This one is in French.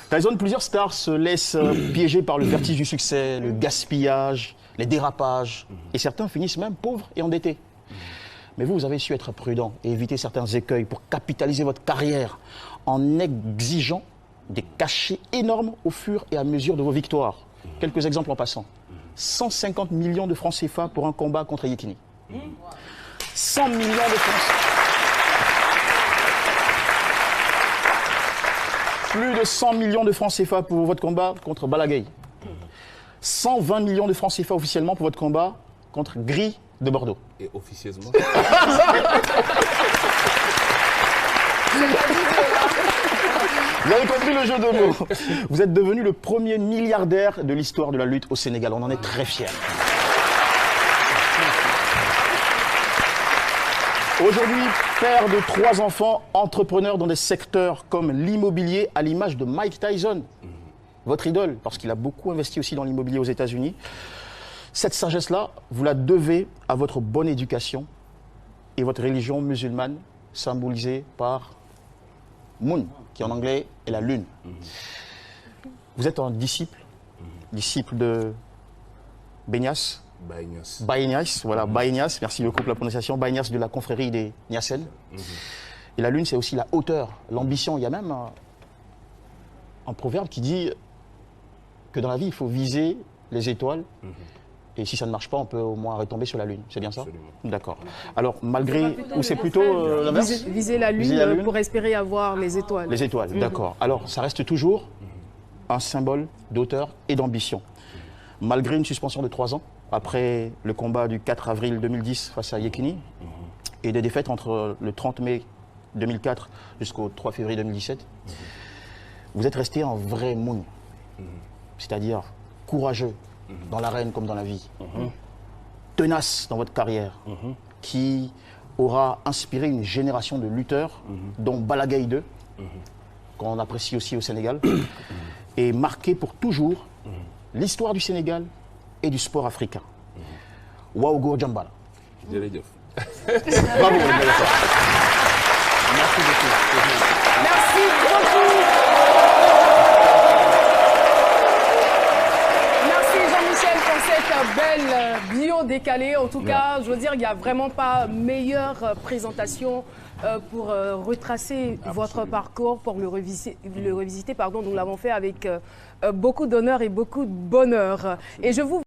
Tyson, plusieurs stars se laissent piéger par le vertige du succès, le gaspillage, les dérapages. Et certains finissent même pauvres et endettés. Mais vous avez su être prudent et éviter certains écueils pour capitaliser votre carrière en exigeant des cachets énormes au fur et à mesure de vos victoires. Quelques exemples en passant. 150 millions de francs CFA pour un combat contre Yekini. 100 millions de francs CFA. Plus de 100 millions de francs CFA pour votre combat contre Balagay. 120 millions de francs CFA officiellement pour votre combat contre Gris de Bordeaux. Et officieusement Vous avez compris le jeu de mots. Vous êtes devenu le premier milliardaire de l'histoire de la lutte au Sénégal. On en est très fiers. Aujourd'hui, père de 3 enfants, entrepreneur dans des secteurs comme l'immobilier, à l'image de Mike Tyson, votre idole, parce qu'il a beaucoup investi aussi dans l'immobilier aux États-Unis. Cette sagesse-là, vous la devez à votre bonne éducation et votre religion musulmane, symbolisée par Moon, qui en anglais est la lune. Vous êtes un disciple de Benyas. Baïnias, voilà, Baïnias, merci beaucoup pour la prononciation, Baïnias de la confrérie des Niassel. Et la lune, c'est aussi la hauteur, l'ambition. Il y a même un proverbe qui dit que dans la vie, il faut viser les étoiles. Et si ça ne marche pas, on peut au moins retomber sur la lune. C'est bien ça? D'accord. Alors, malgré... Ou c'est plutôt l'inverse? Viser la lune pour espérer avoir les étoiles. Les étoiles, d'accord. Alors, ça reste toujours un symbole d'auteur et d'ambition. Malgré une suspension de 3 ans, après le combat du 4 avril 2010 face à Yekini, et des défaites entre le 30 mai 2004 jusqu'au 3 février 2017, vous êtes resté un vrai Moon, c'est-à-dire courageux dans l'arène comme dans la vie, tenace dans votre carrière, qui aura inspiré une génération de lutteurs, dont Balagay 2, qu'on apprécie aussi au Sénégal, et marqué pour toujours l'histoire du Sénégal et du sport africain. Waougo Djambala. Jërëjëf. Bravo. Merci beaucoup. Merci beaucoup. Merci Jean-Michel pour cette belle bio décalée. En tout cas, je veux dire, il n'y a vraiment pas meilleure présentation pour retracer votre parcours, pour le revisiter. Pardon, nous l'avons fait avec beaucoup d'honneur et beaucoup de bonheur. Et je vous